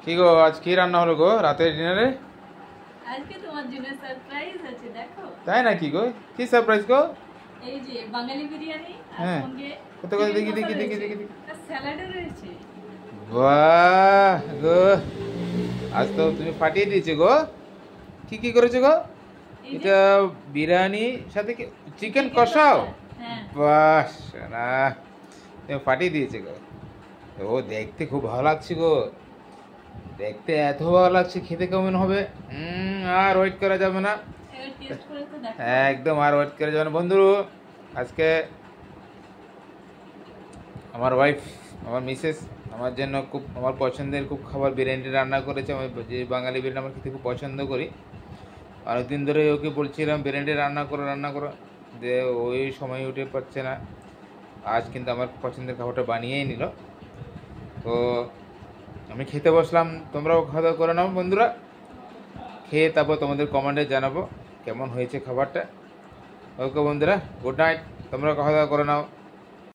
কি গো, আজ কি রান্না হলো গো রাতের ডিনারে? আজকে তোমার জন্য সারপ্রাইজ আছে, দেখো। তাই নাকি গো? কি সারপ্রাইজ গো? এই যে বাঙালি বিরিয়ানি আর হ্যাঁ, সঙ্গে কত করে? দেখি চিকেন দেখি কষা দেখি রয়েছে, দেখি দেখি। আর স্যালাডও রয়েছে। বাহ গো, আজ তো তুমি ফাটিয়ে দিয়েছো গো। কি কি করেছো গো? এই যে এটা বিরিয়ানি সাথে কি চিকেন চিকেন কষাও? হ্যাঁ, বাহ না, তুমি ফাটিয়ে দিয়েছো গো। ও দেখতে খুব ভালো লাগছে গো, দেখতে এত ভালো লাগছে, খেতে কেমন হবে? আর ওয়েট করা যাবে না। এবার টেস্ট করে তো দেখো। একদম আর ওয়েট করা যাবে না বন্ধু। আজকে আমার ওয়াইফ, আমার মিসেস আমার জন্য খুব আমার পছন্দের খুব খাবার বিরিয়ানি রান্না করেছে। আমি যে বাঙালি বিরিয়ানি আমার খেতে খুব পছন্দ করি, অনেকদিন ধরে ওকে বলছিলাম বিরিয়ানি রান্না করো, যে ওই সময় উঠে পাচ্ছে না। আজ কিন্তু আমার পছন্দের খাবারটা বানিয়েই নিল। তো আমি খেতে বসলাম, তোমরাও খাওয়া দাওয়া করে নাও বন্ধুরা। খেয়ে তারপর তোমাদের কমেন্টে জানাবো কেমন হয়েছে খাবারটা। ওকে বন্ধুরা, গুড নাইট, তোমরা খাওয়া দাওয়া করে নাও।